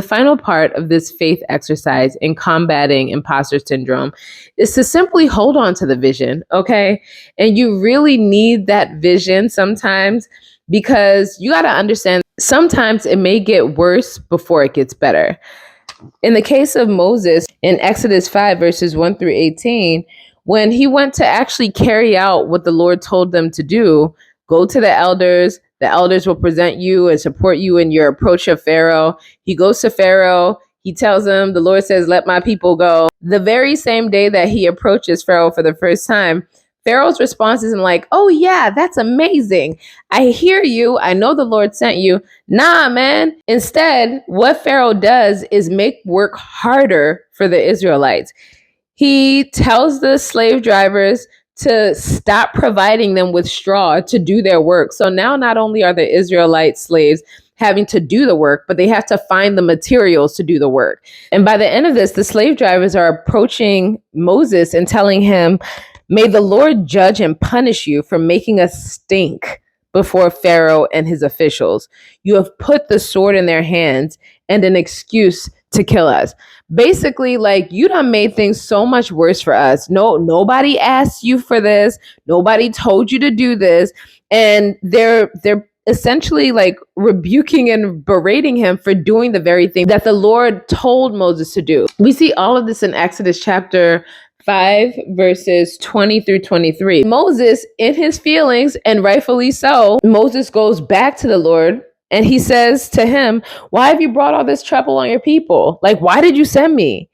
The final part of this faith exercise in combating imposter syndrome is to simply hold on to the vision, okay? And you really need that vision sometimes, because you got to understand sometimes it may get worse before it gets better. In the case of Moses in Exodus 5, verses 1 through 18, when he went to actually carry out what the Lord told them to do, go to the elders will present you and support you in your approach of Pharaoh. He goes to Pharaoh. He tells him, the Lord says, let my people go. The very same day that he approaches Pharaoh for the first time, Pharaoh's response isn't like, oh yeah, that's amazing. I hear you. I know the Lord sent you. Nah, man. Instead, what Pharaoh does is make work harder for the Israelites. He tells the slave drivers to stop providing them with straw to do their work. So now not only are the Israelite slaves having to do the work, but they have to find the materials to do the work. And by the end of this, the slave drivers are approaching Moses and telling him, may the Lord judge and punish you for making us stink before Pharaoh and his officials. You have put the sword in their hands and an excuse to kill us. Basically, like, you done made things so much worse for us. Nobody asked you for this. Nobody told you to do this. And they're essentially like rebuking and berating him for doing the very thing that the Lord told Moses to do. We see all of this in Exodus chapter 5, verses 20 through 23. Moses, in his feelings, and rightfully so, Moses goes back to the Lord and he says to him, why have you brought all this trouble on your people? Like, why did you send me?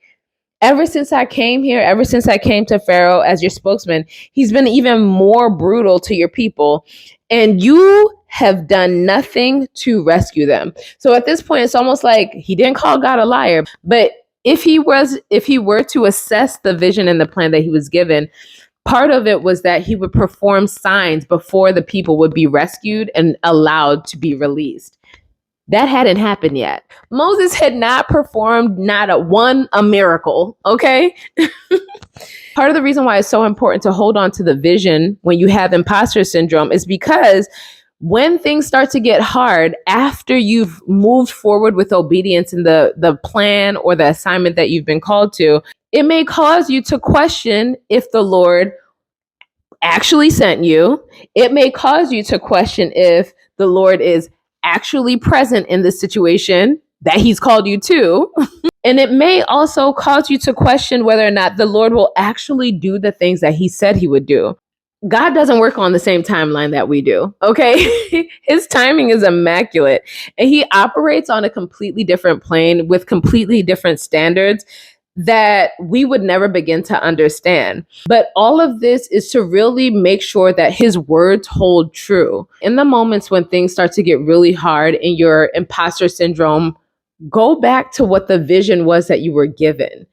Ever since I came here, ever since I came to Pharaoh as your spokesman, he's been even more brutal to your people. And you have done nothing to rescue them. So at this point, it's almost like he didn't call God a liar. But if he were to assess the vision and the plan that he was given, part of it was that he would perform signs before the people would be rescued and allowed to be released. That hadn't happened yet. Moses had not performed a miracle, okay? Part of the reason why it's so important to hold on to the vision when you have imposter syndrome is because when things start to get hard after you've moved forward with obedience in the plan or the assignment that you've been called to, it may cause you to question if the Lord actually sent you. It may cause you to question if the Lord is actually present in this situation that he's called you to. And it may also cause you to question whether or not the Lord will actually do the things that he said he would do. God doesn't work on the same timeline that we do, okay? His timing is immaculate, and he operates on a completely different plane with completely different standards that we would never begin to understand. But all of this is to really make sure that his words hold true. In the moments when things start to get really hard in your imposter syndrome, go back to what the vision was that you were given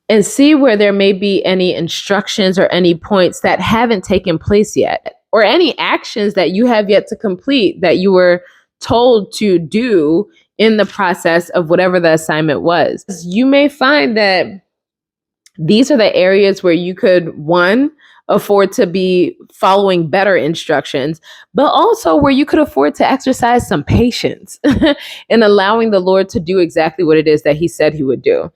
and see where there may be any instructions or any points that haven't taken place yet, or any actions that you have yet to complete that you were told to do in the process of whatever the assignment was. You may find that these are the areas where you could, one, afford to be following better instructions, but also where you could afford to exercise some patience in allowing the Lord to do exactly what it is that he said he would do.